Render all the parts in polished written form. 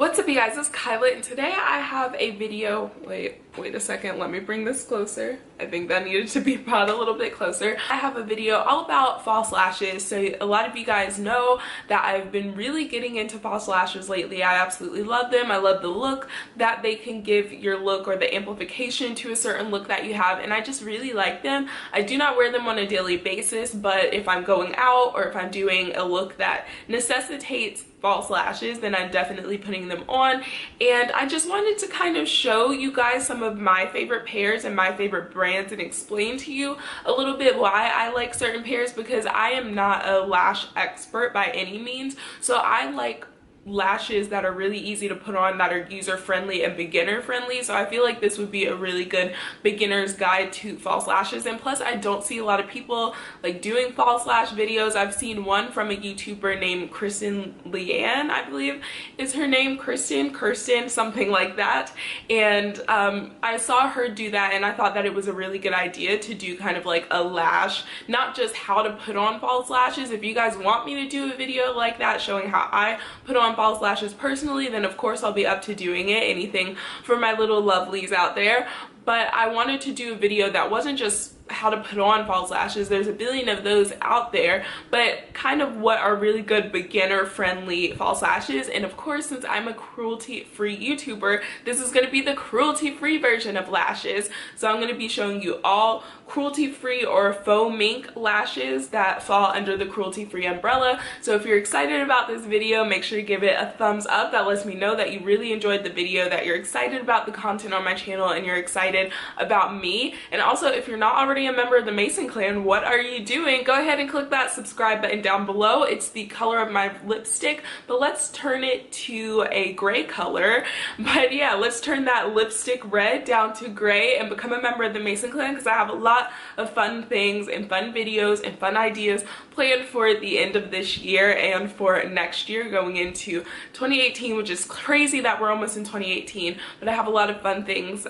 What's up, you guys? It's Kyla, and today I have a video. Wait a second, let me bring this closer. I think that needed to be brought a little bit closer. I have a video all about false lashes. So a lot of you guys know that I've been really getting into false lashes lately. I absolutely love them. I love the look that they can give your look, or the amplification to a certain look that you have, and I just really like them. I do not wear them on a daily basis, but if I'm going out or if I'm doing a look that necessitates false lashes, then I'm definitely putting them on. And I just wanted to kind of show you guys some of my favorite pairs and my favorite brands, and explain to you a little bit why I like certain pairs, because I am not a lash expert by any means. So I like lashes that are really easy to put on, that are user friendly and beginner friendly. So I feel like this would be a really good beginner's guide to false lashes. And plus, I don't see a lot of people like doing false lash videos. I've seen one from a YouTuber named Kristen Leanne, I believe is her name, Kirsten, something like that. And I saw her do that, and I thought that it was a really good idea to do kind of like a lash, not just how to put on false lashes. If you guys want me to do a video like that showing how I put on false lashes personally, then of course I'll be up to doing it. Anything for my little lovelies out there. But I wanted to do a video that wasn't just how to put on false lashes. There's a billion of those out there, but kind of what are really good beginner friendly false lashes. And of course, since I'm a cruelty free YouTuber, this is going to be the cruelty free version of lashes. So I'm going to be showing you all cruelty free or faux mink lashes that fall under the cruelty free umbrella. So if you're excited about this video, make sure to give it a thumbs up. That lets me know that you really enjoyed the video, that you're excited about the content on my channel, and you're excited about me. And also, if you're not already a member of the Mason clan, what are you doing? Go ahead and click that subscribe button down below. It's the color of my lipstick, but let's turn it to a gray color. But yeah, let's turn that lipstick red down to gray and become a member of the Mason clan, because I have a lot of fun things and fun videos and fun ideas planned for the end of this year and for next year going into 2018, which is crazy that we're almost in 2018, but I have a lot of fun things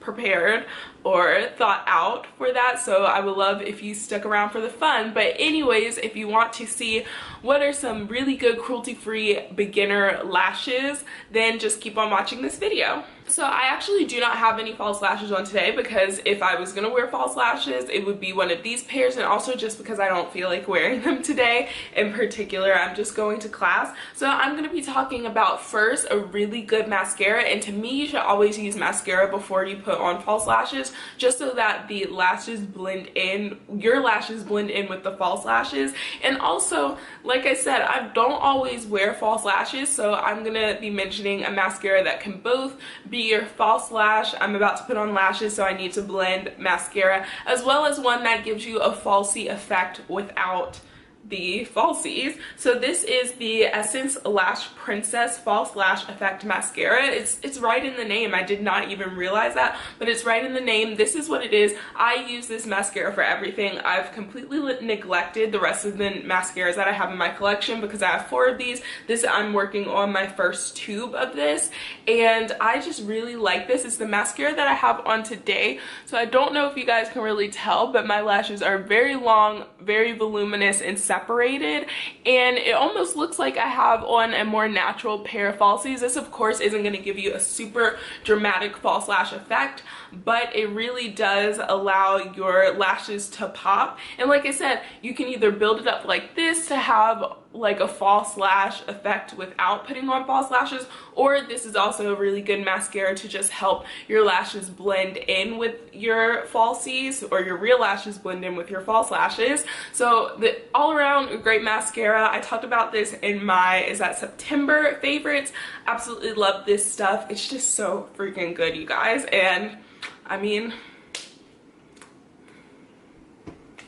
prepared or thought out for that. So I would love if you stuck around for the fun. But anyways, if you want to see what are some really good cruelty-free beginner lashes, then just keep on watching this video. So I actually do not have any false lashes on today, because if I was gonna wear false lashes, it would be one of these pairs, and also just because I don't feel like wearing them today. In particular, I'm just going to class. So I'm gonna be talking about first a really good mascara, and to me, you should always use mascara before you put on false lashes, just so that the lashes blend in, your lashes blend in with the false lashes. And also, like I said, I don't always wear false lashes, so I'm gonna be mentioning a mascara that can both be your false lash. I'm about to put on lashes, so I need to blend mascara, as well as one that gives you a falsy effect without the falsies. So this is the Essence Lash Princess False Lash Effect Mascara. It's right in the name. I did not even realize that, but it's right in the name. This is what it is. I use this mascara for everything. I've completely neglected the rest of the mascaras that I have in my collection, because I have 4 of these. I'm working on my first tube of this, and I just really like this. It's the mascara that I have on today. So I don't know if you guys can really tell, but my lashes are very long, very voluminous, and separated, and it almost looks like I have on a more natural pair of falsies. This of course isn't going to give you a super dramatic false lash effect, but it really does allow your lashes to pop. And like I said, you can either build it up like this to have like a false lash effect without putting on false lashes, or this is also a really good mascara to just help your lashes blend in with your falsies, or your real lashes blend in with your false lashes. So the all around a great mascara. I talked about this in my September favorites. Absolutely love this stuff. It's just so freaking good, you guys. And I mean,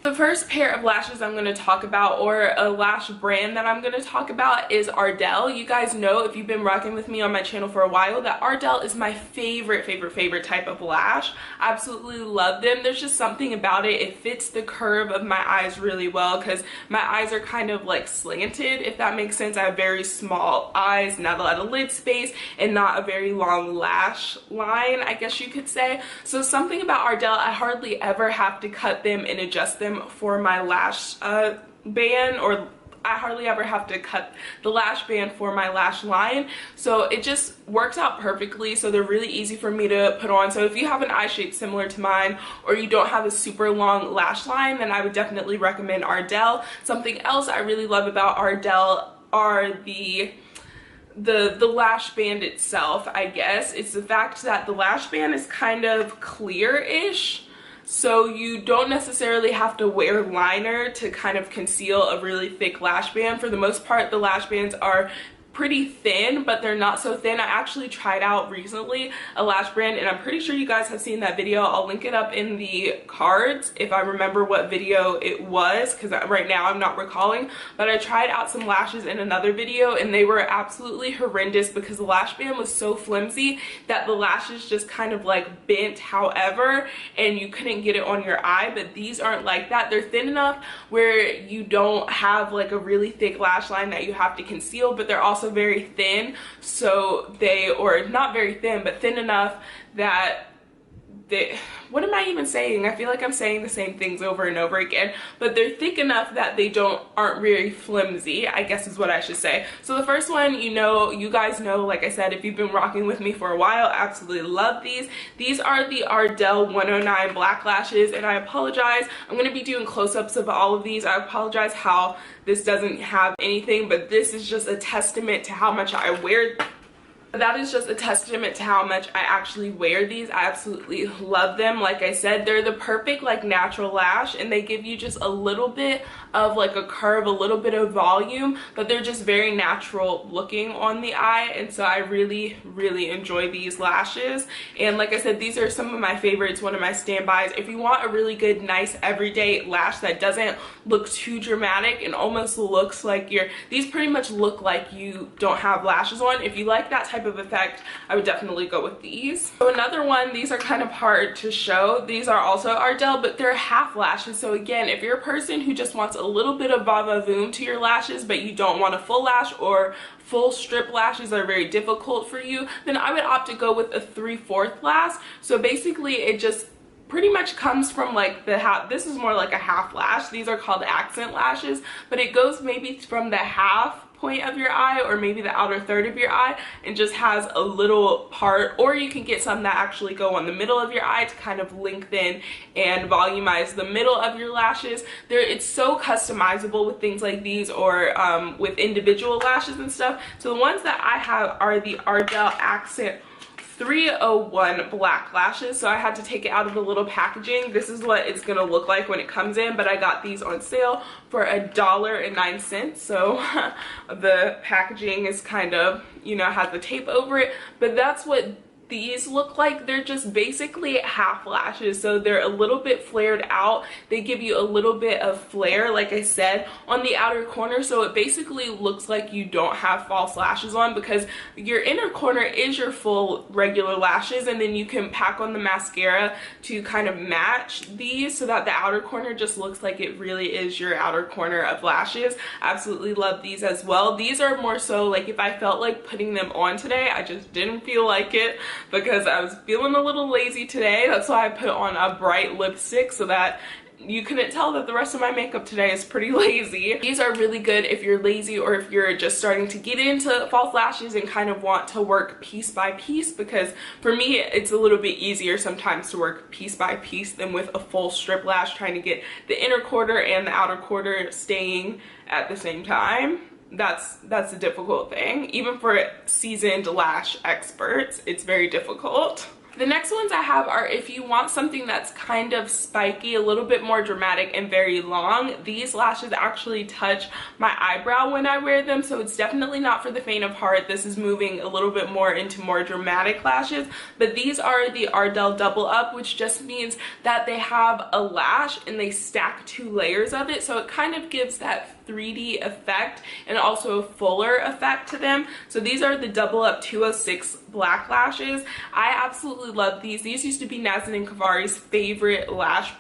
the first pair of lashes I'm going to talk about, or a lash brand that I'm going to talk about, is Ardell. You guys know, if you've been rocking with me on my channel for a while, that Ardell is my favorite type of lash. I absolutely love them. There's just something about it. It fits the curve of my eyes really well, because my eyes are kind of like slanted, if that makes sense. I have very small eyes, not a lot of lid space, and not a very long lash line, I guess you could say. So something about Ardell, I hardly ever have to cut them and adjust them for my lash band or I hardly ever have to cut the lash band for my lash line, so it just works out perfectly. So they're really easy for me to put on. So if you have an eye shape similar to mine, or you don't have a super long lash line, then I would definitely recommend Ardell. Something else I really love about Ardell are the lash band itself, I guess. It's the fact that the lash band is kind of clear-ish, so you don't necessarily have to wear liner to kind of conceal a really thick lash band. For the most part, the lash bands are pretty thin, but they're not so thin. I actually tried out recently a lash brand, and I'm pretty sure you guys have seen that video. I'll link it up in the cards if I remember what video it was, because right now I'm not recalling. But I tried out some lashes in another video, and they were absolutely horrendous because the lash band was so flimsy that the lashes just kind of like bent however, and you couldn't get it on your eye. But these aren't like that. They're thin enough where you don't have like a really thick lash line that you have to conceal, but they're also very thin, so or not very thin, but thin enough that what am I even saying? I feel like I'm saying the same things over and over again, but they're thick enough that they aren't very flimsy, I guess is what I should say. So the first one, you guys know, like I said, if you've been rocking with me for a while, I absolutely love these. These are the Ardell 109 black lashes, and I apologize, I'm going to be doing close-ups of all of these. I apologize how this doesn't have anything, but this is just a testament to how much I wear. That is just a testament to how much I actually wear these. I absolutely love them. Like I said, they're the perfect like natural lash, and they give you just a little bit of like a curve, a little bit of volume, but they're just very natural looking on the eye, and so I really enjoy these lashes. And like I said, these are some of my favorites, one of my standbys. If you want a really good, nice everyday lash that doesn't look too dramatic and almost looks like these pretty much look like you don't have lashes on. If you like that type of effect, I would definitely go with these. So another one, these are kind of hard to show. These are also Ardell, but they're half lashes. So again, if you're a person who just wants a little bit of va-va-voom to your lashes, but you don't want a full lash, or full strip lashes are very difficult for you, then I would opt to go with a 3/4 lash. So basically it just pretty much comes from like the half. This is more like a half lash. These are called accent lashes, but it goes maybe from the half point of your eye, or maybe the outer third of your eye, and just has a little part, or you can get some that actually go on the middle of your eye to kind of lengthen and volumize the middle of your lashes. It's so customizable with things like these, or with individual lashes and stuff. So the ones that I have are the Ardell Accent 301 black lashes. So I had to take it out of the little packaging. This is what it's gonna look like when it comes in, but I got these on sale for $1.09. So the packaging is kind of, has the tape over it, but that's what these look like. They're just basically half lashes, so they're a little bit flared out. They give you a little bit of flare, like I said, on the outer corner, so it basically looks like you don't have false lashes on, because your inner corner is your full regular lashes, and then you can pack on the mascara to kind of match these so that the outer corner just looks like it really is your outer corner of lashes. Absolutely love these as well. These are more so like if I felt like putting them on today, I just didn't feel like it, because I was feeling a little lazy today. That's why I put on a bright lipstick, so that you couldn't tell that the rest of my makeup today is pretty lazy. These are really good if you're lazy, or if you're just starting to get into false lashes and kind of want to work piece by piece, because for me it's a little bit easier sometimes to work piece by piece than with a full strip lash, trying to get the inner quarter and the outer quarter staying at the same time. That's a difficult thing. Even for seasoned lash experts, it's very difficult. The next ones I have are if you want something that's kind of spiky, a little bit more dramatic and very long. These lashes actually touch my eyebrow when I wear them, so it's definitely not for the faint of heart. This is moving a little bit more into more dramatic lashes, but these are the Ardell Double Up, which just means that they have a lash and they stack 2 layers of it, so it kind of gives that 3D effect and also a fuller effect to them. So these are the Double Up 206 black lashes. I absolutely love these. These used to be Nazanin Kavari's favorite lash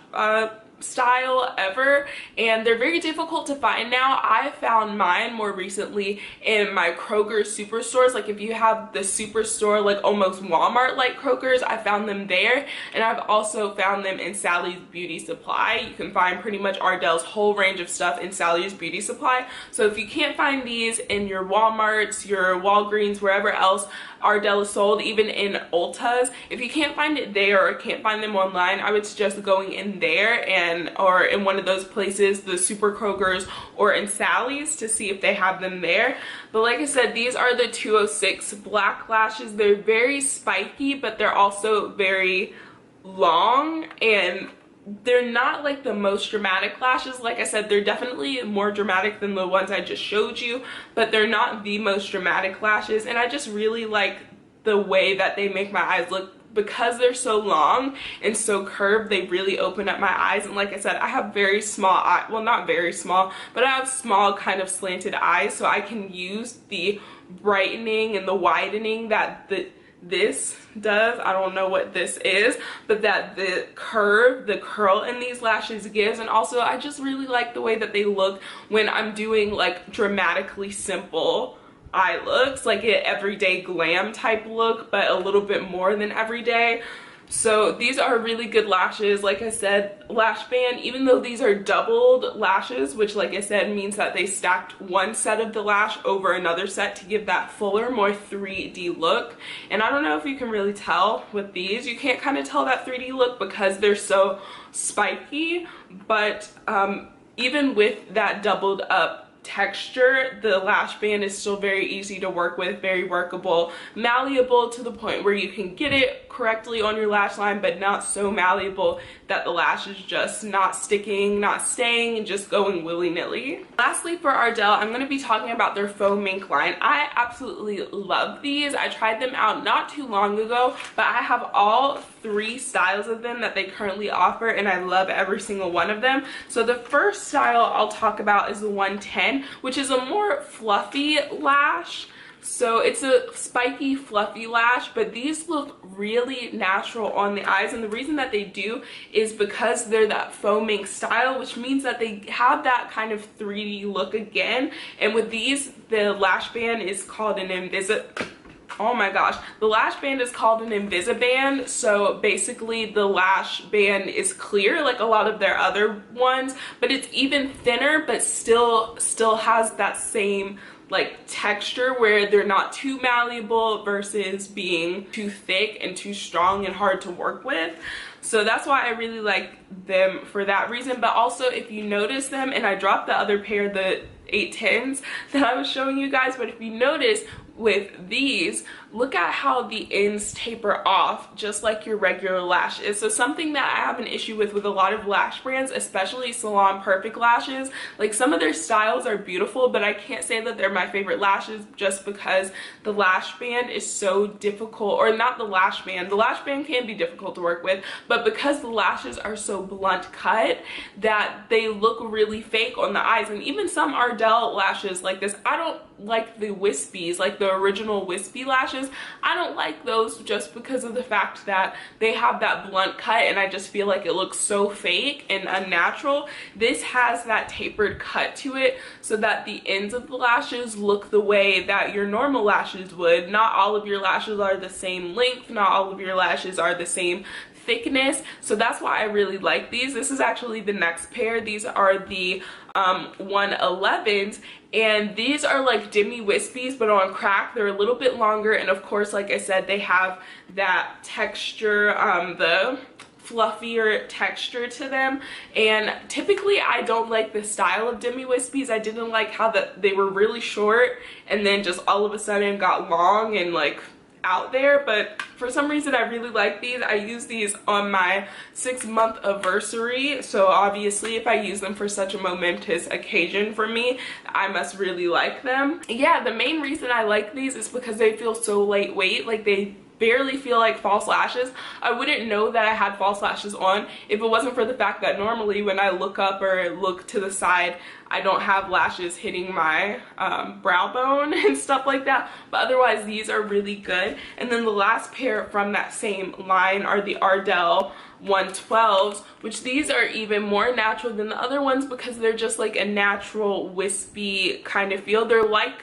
style ever, and they're very difficult to find now. I found mine more recently in my Kroger superstores. Like if you have the superstore, like almost Walmart like Kroger's, I found them there, and I've also found them in Sally's Beauty Supply. You can find pretty much Ardell's whole range of stuff in Sally's Beauty Supply. So if you can't find these in your Walmarts, your Walgreens, wherever else Ardell is sold, even in Ulta's, if you can't find it there or can't find them online, I would suggest going in there or in one of those places, the Super Kroger's or in Sally's, to see if they have them there. But like I said, these are the 206 black lashes. They're very spiky, but they're also very long, and they're not like the most dramatic lashes. Like I said, they're definitely more dramatic than the ones I just showed you, but they're not the most dramatic lashes, and I just really like the way that they make my eyes look. Because they're so long and so curved, they really open up my eyes. And like I said, I have very small eye, well, not very small, but I have small kind of slanted eyes, so I can use the brightening and the widening that this does. I don't know what this is, but that the curl in these lashes gives. And also I just really like the way that they look when I'm doing like dramatically simple eye looks, like an everyday glam type look, but a little bit more than everyday. So these are really good lashes. Like I said, lash band, even though these are doubled lashes, which like I said means that they stacked one set of the lash over another set to give that fuller, more 3D look. And I don't know if you can really tell with these. You can't kind of tell that 3D look because they're so spiky, but even with that doubled up texture, the lash band is still very easy to work with, very workable, malleable to the point where you can get it correctly on your lash line, but not so malleable that the lash is just not sticking, not staying, and just going willy-nilly. Lastly, for Ardell, I'm going to be talking about their faux mink line. I absolutely love these. I tried them out not too long ago, but I have all 3 styles of them that they currently offer, and I love every single one of them. So the first style I'll talk about is the 110, which is a more fluffy lash. So it's a spiky, fluffy lash, but these look really natural on the eyes, and the reason that they do is because they're that faux mink style, which means that they have that kind of 3D look again. And with these, the lash band is called an oh my gosh, the lash band is called an Invisiband. So basically the lash band is clear like a lot of their other ones, but it's even thinner, but still has that same like texture where they're not too malleable versus being too thick and too strong and hard to work with. So that's why I really like them for that reason. But also, if you notice them, and I dropped the other pair, the 810s that I was showing you guys, but if you notice with these, look at how the ends taper off just like your regular lashes. So something that I have an issue with a lot of lash brands, especially Salon Perfect lashes, like some of their styles are beautiful, but I can't say that they're my favorite lashes just because the lash band is so difficult, or not the lash band can be difficult to work with, but because the lashes are so blunt cut that they look really fake on the eyes. And even some Ardell lashes like this, I don't like the wispies, like the original wispy lashes. I don't like those just because of the fact that they have that blunt cut, and I just feel like it looks so fake and unnatural. This has that tapered cut to it so that the ends of the lashes look the way that your normal lashes would. Not all of your lashes are the same length, not all of your lashes are the same thickness, so that's why I really like these. This is actually the next pair. These are the 111s, and these are like demi wispies but on crack. They're a little bit longer, and of course, like I said, they have that texture, the fluffier texture to them. And typically I don't like the style of demi wispies. I didn't like how they were really short and then just all of a sudden got long and like out there, but for some reason I really like these. I use these on my 6-month anniversary, so obviously if I use them for such a momentous occasion for me, I must really like them. Yeah, the main reason I like these is because they feel so lightweight. Like they barely feel like false lashes. I wouldn't know that I had false lashes on if it wasn't for the fact that normally when I look up or look to the side, I don't have lashes hitting my brow bone and stuff like that, but otherwise these are really good. And then the last pair from that same line are the Ardell 112s, which these are even more natural than the other ones because they're just like a natural wispy kind of feel. They're like,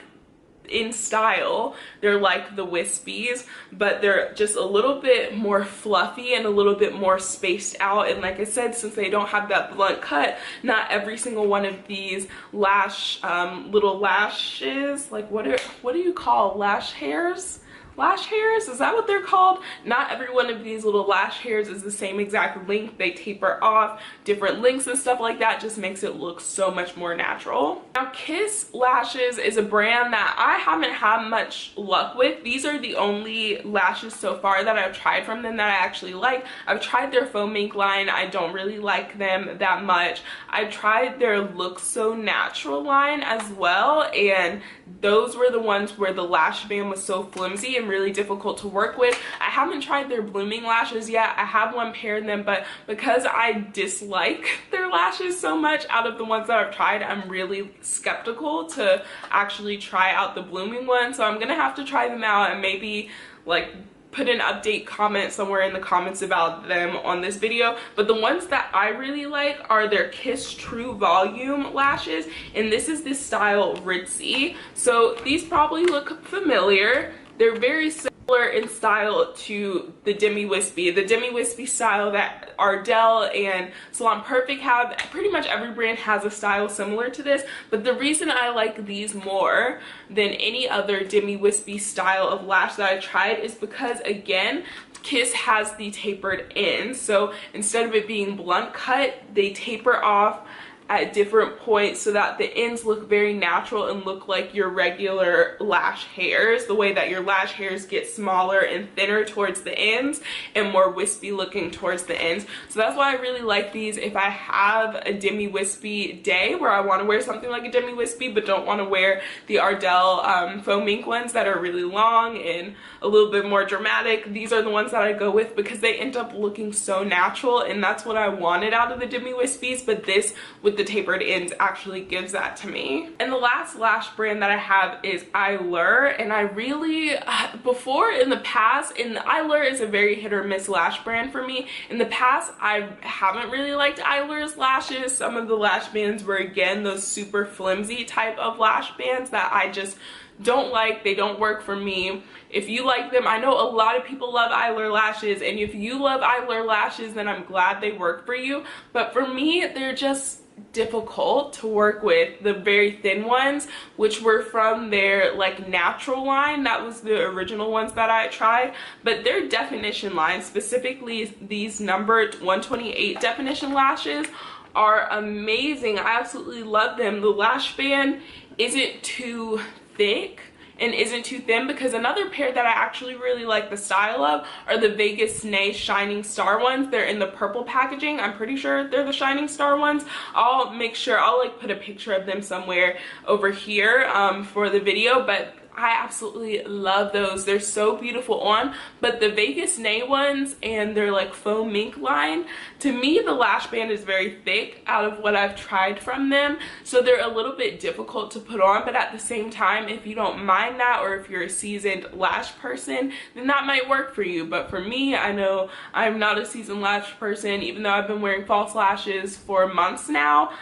in style, they're like the wispies, but they're just a little bit more fluffy and a little bit more spaced out. And like I said, since they don't have that blunt cut, not every single one of these little lashes, like what do you call lash hairs? Lash hairs, is that what they're called? Not every one of these little lash hairs is the same exact length. They taper off different lengths and stuff like that. Just makes it look so much more natural. Now Kiss Lashes is a brand that I haven't had much luck with. These are the only lashes so far that I've tried from them that I actually like. I've tried their Faux Mink line. I don't really like them that much. I tried their Look So Natural line as well, and those were the ones where the lash band was so flimsy and really difficult to work with. I haven't tried their blooming lashes yet. I have one pair of them, but because I dislike their lashes so much out of the ones that I've tried, I'm really skeptical to actually try out the blooming one. So I'm gonna have to try them out and maybe like put an update comment somewhere in the comments about them on this video. But the ones that I really like are their Kiss True Volume lashes, and this is this style Ritzy. So these probably look familiar. They're very similar in style to the Demi Wispy. The Demi Wispy style that Ardell and Salon Perfect have. Pretty much every brand has a style similar to this, but the reason I like these more than any other Demi Wispy style of lash that I tried is because, again, Kiss has the tapered ends. So instead of it being blunt cut, they taper off at different points so that the ends look very natural and look like your regular lash hairs, the way that your lash hairs get smaller and thinner towards the ends and more wispy looking towards the ends. So that's why I really like these if I have a Demi Wispy day where I want to wear something like a Demi Wispy but don't want to wear the Ardell Faux Mink ones that are really long and a little bit more dramatic. These are the ones that I go with because they end up looking so natural, and that's what I wanted out of the Demi Wispies, but this with the tapered ends actually gives that to me. And the last lash brand that I have is Eylure, and I really before in the past, and Eylure is a very hit or miss lash brand for me. In the past I haven't really liked Eylure's lashes. Some of the lash bands were, again, those super flimsy type of lash bands that I just don't like. They don't work for me. If you like them, I know a lot of people love Eylure lashes, and if you love Eylure lashes, then I'm glad they work for you. But for me, they're just difficult to work with. The very thin ones, which were from their like natural line, that was the original ones that I tried, but their definition line, specifically these numbered 128 definition lashes, are amazing. I absolutely love them. The lash band isn't too thick and isn't too thin, because another pair that I actually really like the style of are the Vegas Snay Shining Star ones. They're in the purple packaging. I'm pretty sure they're the Shining Star ones. I'll make sure, I'll like put a picture of them somewhere over here for the video, but I absolutely love those. They're so beautiful on. But the Vegas Nay ones and their like Faux Mink line, to me the lash band is very thick out of what I've tried from them, so they're a little bit difficult to put on. But at the same time, if you don't mind that, or if you're a seasoned lash person, then that might work for you. But for me, I know I'm not a seasoned lash person. Even though I've been wearing false lashes for months now,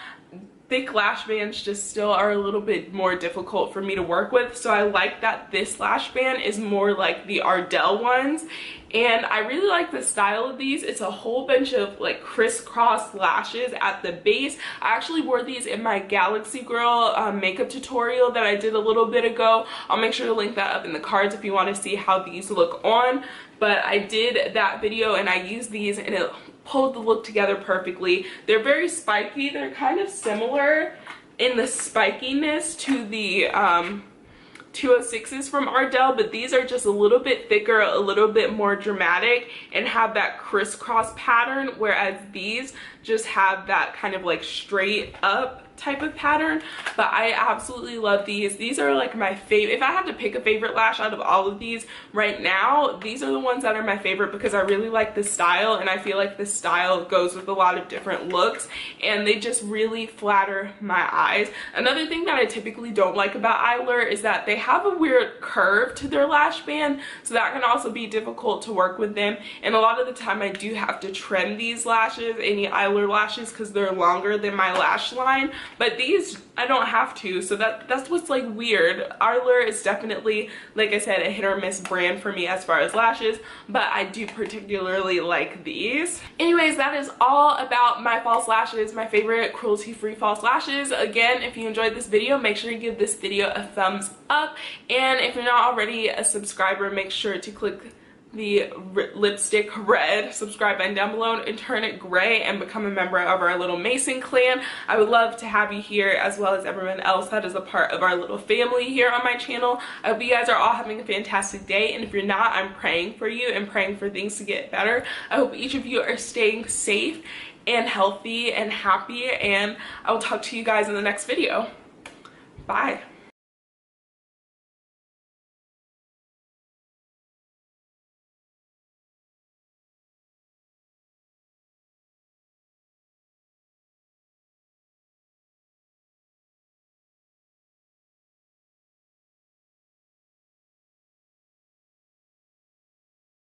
thick lash bands just still are a little bit more difficult for me to work with. So I like that this lash band is more like the Ardell ones, and I really like the style of these. It's a whole bunch of like crisscross lashes at the base. I actually wore these in my Galaxy Girl makeup tutorial that I did a little bit ago. I'll make sure to link that up in the cards if you want to see how these look on. But I did that video and I used these, and it pulled the look together perfectly. They're very spiky. They're kind of similar in the spikiness to the 206s from Ardell, but these are just a little bit thicker, a little bit more dramatic, and have that crisscross pattern, whereas these just have that kind of like straight up type of pattern, but I absolutely love these. These are like my favorite. If I had to pick a favorite lash out of all of these right now, these are the ones that are my favorite because I really like the style, and I feel like the style goes with a lot of different looks, and they just really flatter my eyes. Another thing that I typically don't like about Eyelure is that they have a weird curve to their lash band, so that can also be difficult to work with them, and a lot of the time I do have to trim these lashes, any Eyelure lashes, because they're longer than my lash line. But these I don't have to, so that's what's like weird. Eyelure is definitely, like I said, a hit or miss brand for me as far as lashes, but I do particularly like these. Anyways, that is all about my false lashes, my favorite cruelty-free false lashes. Again, if you enjoyed this video, make sure to give this video a thumbs up, and if you're not already a subscriber, make sure to click the lipstick red subscribe button down below and turn it gray and become a member of our little Mason clan. I would love to have you here, as well as everyone else that is a part of our little family here on my channel. I hope you guys are all having a fantastic day, and if you're not, I'm praying for you and praying for things to get better. I hope each of you are staying safe and healthy and happy, and I will talk to you guys in the next video. Bye.